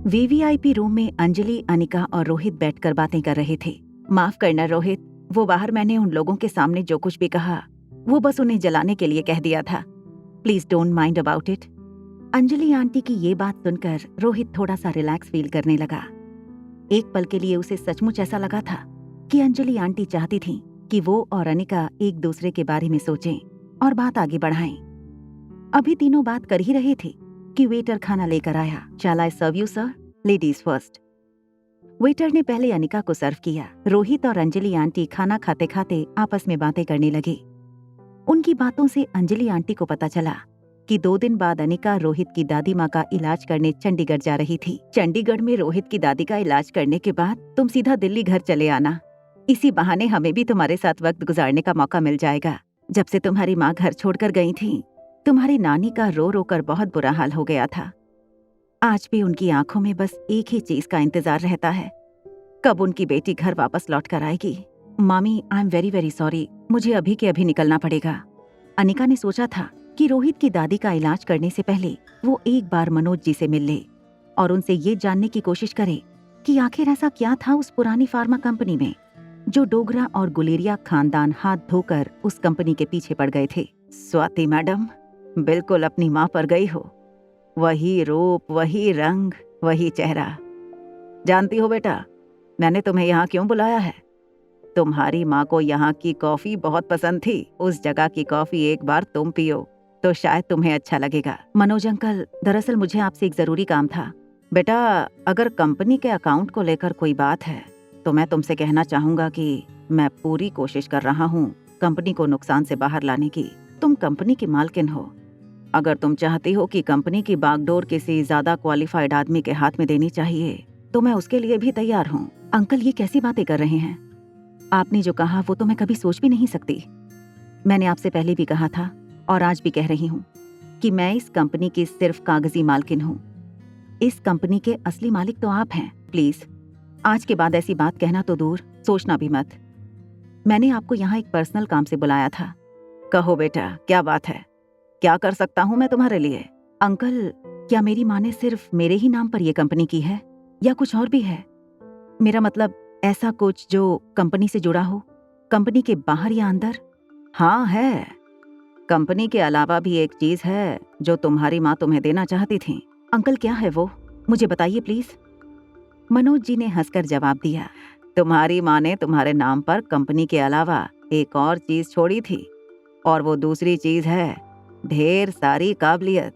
VVIP room में अंजलि, अनिका और रोहित बैठकर बातें कर रहे थे। माफ करना रोहित, वो बाहर मैंने उन लोगों के सामने जो कुछ भी कहा वो बस उन्हें जलाने के लिए कह दिया था। Please don't mind about it. Anjali aunty की ये बात सुनकर रोहित थोड़ा सा रिलैक्स फील करने लगा। एक पल के लिए उसे सचमुच ऐसा लगा था कि अंजलि आंटी चाहती थी कि वो और अनिका एक दूसरे के बारे में सोचें और बात आगे बढ़ाएं। अभी तीनों बात कर ही रहे थे कि वेटर खाना लेकर आया। Shall I serve you sir? Ladies first. Waiter ने पहले अनिका को सर्व किया। रोहित और अंजलि आंटी खाना खाते खाते आपस में बातें करने लगे। उनकी बातों से अंजलि आंटी को पता चला कि 2 दिन बाद अनिका रोहित की दादी माँ का इलाज करने चंडीगढ़ जा रही थी। चंडीगढ़ में रोहित की दादी का इलाज करने के बाद तुम सीधा दिल्ली घर चले आना। इसी बहाने हमें भी तुम्हारे साथ वक्त गुजारने का मौका मिल जाएगा। जब से तुम्हारी माँ घर छोड़कर गई थी, तुम्हारी नानी का रो रो कर बहुत बुरा हाल हो गया था। आज भी उनकी आंखों में बस एक ही चीज का इंतजार रहता है, कब उनकी बेटी घर वापस लौट कर आएगी। मामी, I am very very sorry, मुझे अभी के अभी निकलना पड़ेगा। अनिका ने सोचा था कि रोहित की दादी का इलाज करने से पहले वो एक बार मनोज जी से मिल ले और उनसे ये जानने की कोशिश करे कि आखिर ऐसा क्या था उस पुरानी फार्मा कंपनी में जो डोगरा और गुलेरिया खानदान हाथ धोकर उस कंपनी के पीछे पड़ गए थे। स्वाति मैडम, बिल्कुल अपनी माँ पर गई हो। वही रूप, वही रंग, वही चेहरा। जानती हो बेटा, मैंने तुम्हें यहाँ क्यों बुलाया है? तुम्हारी माँ को यहाँ की कॉफी बहुत पसंद थी। उस जगह की कॉफी एक बार तुम पियो तो शायद तुम्हें अच्छा लगेगा। मनोज अंकल, दरअसल मुझे आपसे एक जरूरी काम था। बेटा, अगर कंपनी के अकाउंट को लेकर कोई बात है तो मैं तुमसे कहना चाहूंगा कि मैं पूरी कोशिश कर रहा हूँ कंपनी को नुकसान से बाहर लाने की। तुम कंपनी की मालकिन हो। अगर तुम चाहती हो कि कंपनी की बागडोर किसी ज्यादा क्वालिफाइड आदमी के हाथ में देनी चाहिए तो मैं उसके लिए भी तैयार हूँ। अंकल, ये कैसी बातें कर रहे हैं? आपने जो कहा वो तो मैं कभी सोच भी नहीं सकती। मैंने आपसे पहले भी कहा था और आज भी कह रही हूँ कि मैं इस कंपनी की सिर्फ कागजी मालकिन हूँ। इस कंपनी के असली मालिक तो आप हैं। प्लीज आज के बाद ऐसी बात कहना तो दूर, सोचना भी मत। मैंने आपको यहाँ एक पर्सनल काम से बुलाया था। कहो बेटा, क्या बात है? क्या कर सकता हूँ मैं तुम्हारे लिए? अंकल, क्या मेरी माँ ने सिर्फ मेरे ही नाम पर यह कंपनी की है या कुछ और भी है? मेरा मतलब ऐसा कुछ जो कंपनी से जुड़ा हो, कंपनी के बाहर या अंदर? हाँ है। कंपनी के अलावा भी एक चीज है जो तुम्हारी माँ तुम्हें देना चाहती थी। अंकल, क्या है वो? मुझे बताइए प्लीज। मनोज जी ने हंसकर जवाब दिया, तुम्हारी माँ ने तुम्हारे नाम पर कंपनी के अलावा एक और चीज छोड़ी थी और वो दूसरी चीज है ढेर सारी काबिलियत।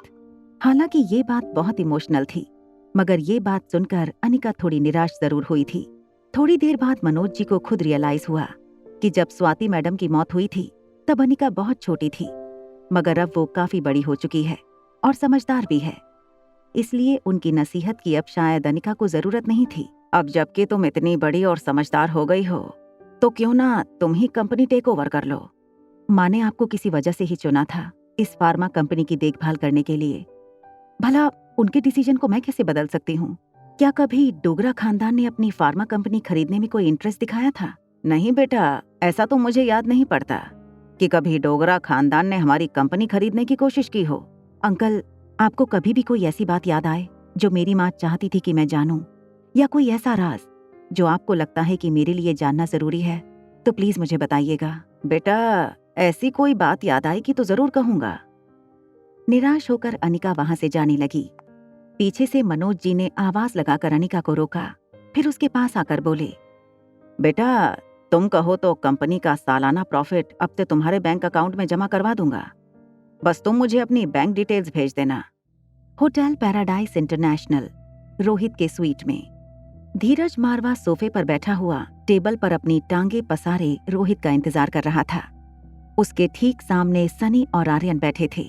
हालांकि ये बात बहुत इमोशनल थी, मगर ये बात सुनकर अनिका थोड़ी निराश जरूर हुई थी। थोड़ी देर बाद मनोज जी को खुद रियलाइज हुआ कि जब स्वाति मैडम की मौत हुई थी तब अनिका बहुत छोटी थी, मगर अब वो काफी बड़ी हो चुकी है और समझदार भी है। इसलिए उनकी नसीहत की अब शायद अनिका को जरूरत नहीं थी। अब जबकि तुम इतनी बड़ी और समझदार हो गई हो तो क्यों ना तुम ही कंपनी टेक ओवर कर लो। माँ ने आपको किसी वजह से ही चुना था इस फार्मा कंपनी की देखभाल करने के लिए। भला उनके डिसीजन को मैं कैसे बदल सकती हूँ? क्या कभी डोगरा खानदान ने अपनी फार्मा कंपनी खरीदने में कोई इंटरेस्ट दिखाया था? नहीं बेटा, ऐसा तो मुझे याद नहीं पड़ता कि कभी डोगरा खानदान ने हमारी कंपनी खरीदने की कोशिश की हो। अंकल, आपको कभी भी कोई ऐसी बात याद आए जो मेरी माँ चाहती थी कि मैं जानूं, या कोई ऐसा राज जो आपको लगता है कि मेरे लिए जानना जरूरी है, तो प्लीज मुझे बताइएगा। बेटा, ऐसी कोई बात याद आएगी तो जरूर कहूंगा। निराश होकर अनिका वहां से जाने लगी। पीछे से मनोज जी ने आवाज लगाकर अनिका को रोका, फिर उसके पास आकर बोले, बेटा, तुम कहो तो कंपनी का सालाना प्रॉफिट अब से तुम्हारे बैंक अकाउंट में जमा करवा दूंगा। बस तुम मुझे अपनी बैंक डिटेल्स भेज देना। होटल पैराडाइज इंटरनेशनल, रोहित के स्वीट में धीरज मारवा सोफे पर बैठा हुआ टेबल पर अपनी टांगे पसारे रोहित का इंतजार कर रहा था। उसके ठीक सामने सनी और आर्यन बैठे थे।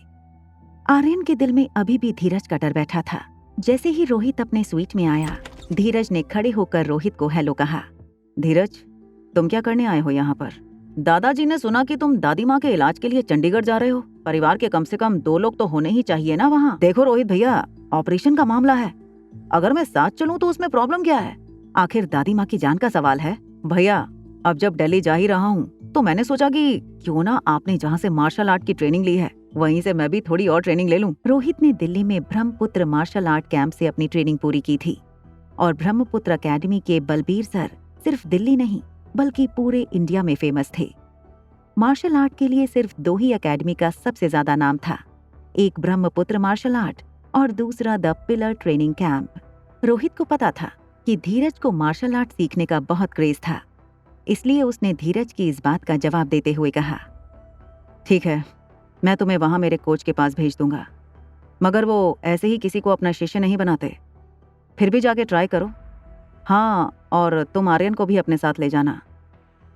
आर्यन के दिल में अभी भी धीरज का डर बैठा था। जैसे ही रोहित अपने स्वीट में आया, धीरज ने खड़े होकर रोहित को हेलो कहा। धीरज, तुम क्या करने आए हो यहाँ पर? दादाजी ने सुना कि तुम दादी माँ के इलाज के लिए चंडीगढ़ जा रहे हो। परिवार के कम से कम 2 लोग तो होने ही चाहिए ना वहाँ। देखो रोहित भैया, ऑपरेशन का मामला है। अगर मैं साथ चलूं तो उसमें प्रॉब्लम क्या है? आखिर दादी माँ की जान का सवाल है। भैया, अब जब दिल्ली जा ही रहा हूँ तो मैंने सोचा कि क्यों ना आपने जहाँ से मार्शल आर्ट की ट्रेनिंग ली है वहीं से मैं भी थोड़ी और ट्रेनिंग ले लूं। रोहित ने दिल्ली में ब्रह्मपुत्र मार्शल आर्ट कैंप से अपनी ट्रेनिंग पूरी की थी। और ब्रह्मपुत्र एकेडमी के बलबीर सर सिर्फ दिल्ली नहीं बल्कि पूरे इंडिया में फेमस थे। मार्शल आर्ट के लिए सिर्फ 2 ही एकेडमी का सबसे ज्यादा नाम था, एक ब्रह्मपुत्र मार्शल आर्ट और दूसरा the pillar training camp. Rohit को पता था कि धीरज को मार्शल आर्ट सीखने का बहुत क्रेज था, इसलिए उसने धीरज की इस बात का जवाब देते हुए कहा, ठीक है, मैं तुम्हें वहां मेरे कोच के पास भेज दूंगा, मगर वो ऐसे ही किसी को अपना शिष्य नहीं बनाते, फिर भी जाके ट्राई करो। हाँ, और तुम आर्यन को भी अपने साथ ले जाना।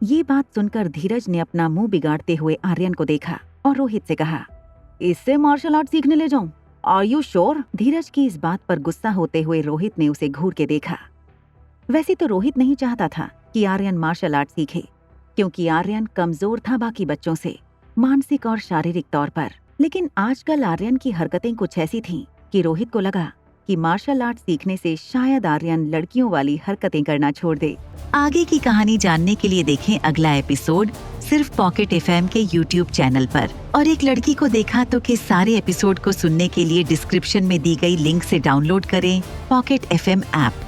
ये बात सुनकर धीरज ने अपना मुंह बिगाड़ते हुए आर्यन को देखा और रोहित से कहा, इससे मार्शल आर्ट सीखने ले जाऊं? Are you sure? धीरज की इस बात पर गुस्सा होते हुए रोहित ने उसे घूर के देखा। वैसे तो रोहित नहीं चाहता था कि आर्यन मार्शल आर्ट सीखे, क्योंकि आर्यन कमजोर था बाकी बच्चों से, मानसिक और शारीरिक तौर पर। लेकिन आजकल आर्यन की हरकतें कुछ ऐसी थीं कि रोहित को लगा कि मार्शल आर्ट सीखने से शायद आर्यन लड़कियों वाली हरकतें करना छोड़ दे। आगे की कहानी जानने के लिए देखें अगला एपिसोड सिर्फ पॉकेट एफएम के यूट्यूब चैनल पर। और एक लड़की को देखा तो के सारे एपिसोड को सुनने के लिए डिस्क्रिप्शन में दी गई लिंक से डाउनलोड करें पॉकेट एफएम ऐप।